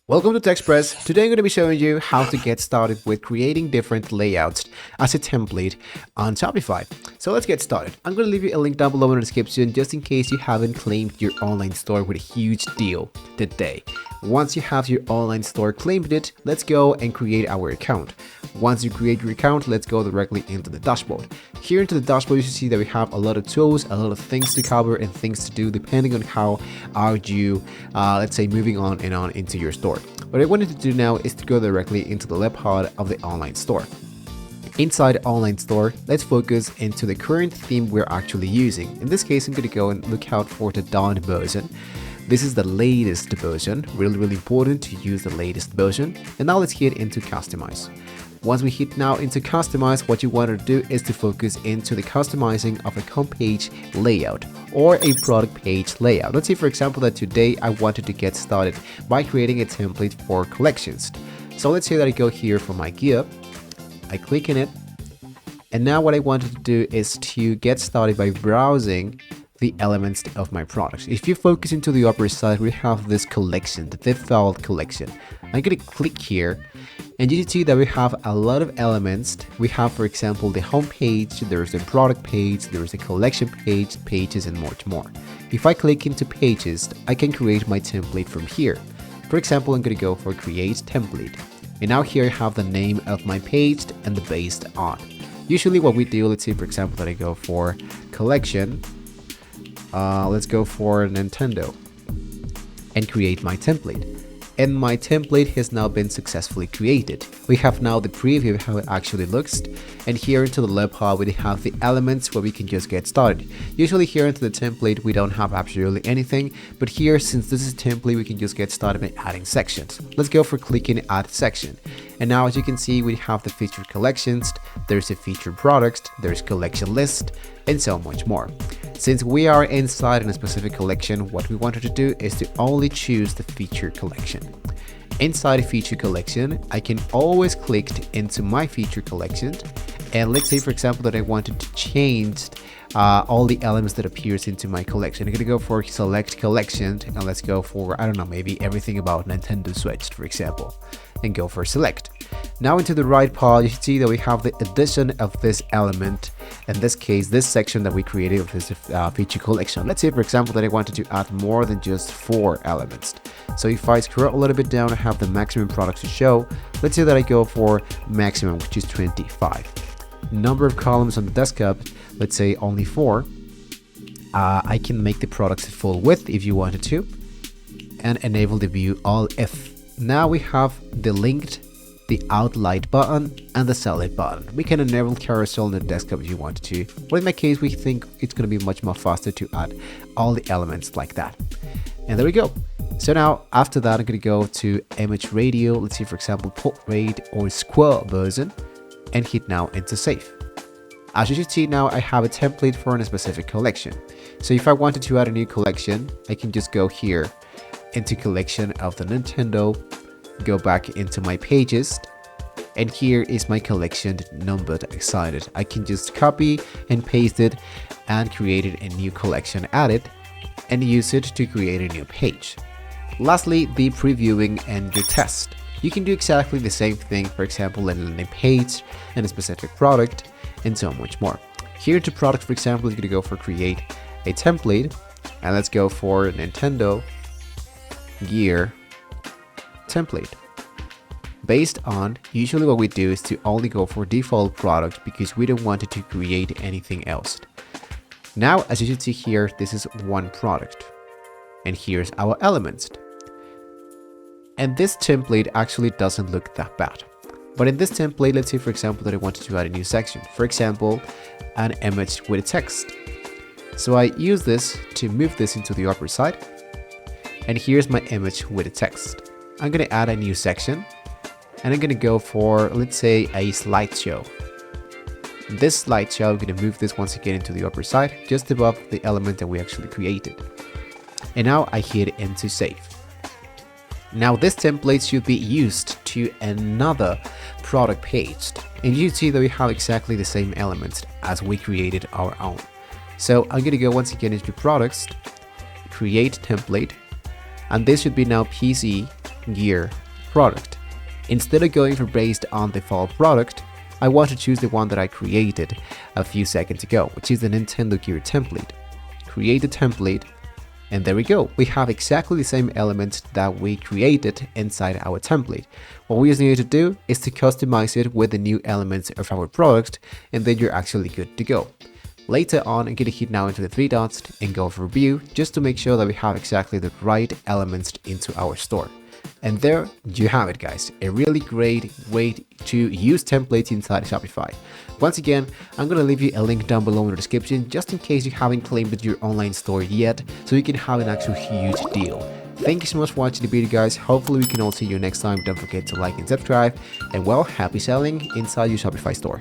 Welcome to TechSpress. Today I'm going to be showing you how to get started with creating different layouts as a template on Shopify. So let's get started. I'm going to leave you a link down below in the description just in case you haven't claimed your online store with a huge deal today. Once you have your online store claimed it, let's go and create our account. Once you create your account, let's go directly into the dashboard. Here into the dashboard, you should see that we have a lot of tools, a lot of things to cover and things to do depending on how are you, let's say, moving on and on into your store. What I wanted to do now is to go directly into the left part of the online store. Inside online store, let's focus into the current theme we're actually using. In this case, I'm going to go and look out for the Dawn version. This is the latest version, really important to use the latest version. And now let's hit into customize. Once we hit now into customize, what you want to do is to focus into the customizing of a homepage layout or a product page layout. Let's say, for example, that today I wanted to get started by creating a template for collections. So let's say that I go here for my gear, I click in it, and now what I wanted to do is to get started by browsing the elements of my products. If you focus into the upper side, we have this collection, the default collection. I'm going to click here and you can see that we have a lot of elements. We have, for example, the home page, there's the product page, there's the collection page, pages, and much more. If I click into pages, I can create my template from here. For example, I'm going to go for create template. And now here I have the name of my page and the based on. Usually what we do, let's say, for example, that I go for collection. Let's go for Nintendo and create my template. And my template has now been successfully created. We have now the preview of how it actually looks. And here into the left part, we have the elements where we can just get started. Usually here into the template, we don't have absolutely anything. But here, since this is a template, we can just get started by adding sections. Let's go for clicking add section. And now as you can see, we have the featured collections, there's a featured products, there's collection list, and so much more. Since we are inside in a specific collection, what we wanted to do is to only choose the featured collection. Inside a featured collection, I can always click into my featured collection. And let's say, for example, that I wanted to change all the elements that appears into my collection. I'm going to go for select collection and let's go for, I don't know, maybe everything about Nintendo Switch, for example, and go for select. Now into the right part, you see that we have the addition of this element. In this case, this section that we created of this feature collection. Let's say, for example, that I wanted to add more than just 4 elements. So if I scroll a little bit down, I have the maximum products to show. Let's say that I go for maximum, which is 25. Number of columns on the desktop, let's say only 4. I can make the products full width if you wanted to, and enable the view all if. Now we have the linked, the outline button, and the select button. We can enable carousel on the desktop if you wanted to, but in my case, we think it's going to be much more faster to add all the elements like that. And there we go. So now after that, I'm going to go to image radio. Let's see, for example, portrait or square version, and hit now into save. As you should see now, I have a template for a specific collection. So if I wanted to add a new collection, I can just go here into collection of the Nintendo, go back into my pages, and here is my collection numbered excited. I can just copy and paste it and create a new collection, add it, and use it to create a new page. Lastly, the previewing and your test. You can do exactly the same thing, for example, in a landing page and a specific product, and so much more. Here to product, for example, you're going to go for create a template, and let's go for Nintendo gear template. Based on, usually what we do is to only go for default product because we don't want it to create anything else. Now, as you should see here, this is one product, and here's our elements. And this template actually doesn't look that bad. But in this template, let's say, for example, that I wanted to add a new section. For example, an image with text. So I use this to move this into the upper side. And here's my image with a text. I'm going to add a new section. And I'm going to go for, let's say, a slideshow. This slideshow, I'm going to move this once again into the upper side, just above the element that we actually created. And now I hit into save. Now this template should be used to another product page, and you see that we have exactly the same elements as we created our own. So I'm going to go once again into products, create template, and this should be now PC gear product. Instead of going for based on default product, I want to choose the one that I created a few seconds ago, which is the Nintendo Gear template. Create the template, and there we go. We have exactly the same elements that we created inside our template. What we just need to do is to customize it with the new elements of our product, and then you're actually good to go. Later on, I'm going to hit now into the three dots and go for view, just to make sure that we have exactly the right elements into our store. And there you have it, guys. A really great way to use templates inside Shopify. Once again, I'm going to leave you a link down below in the description just in case you haven't claimed your online store yet, so you can have an actual huge deal. Thank you so much for watching the video, guys. Hopefully we can all see you next time. Don't forget to like and subscribe, and well, happy selling inside your Shopify store.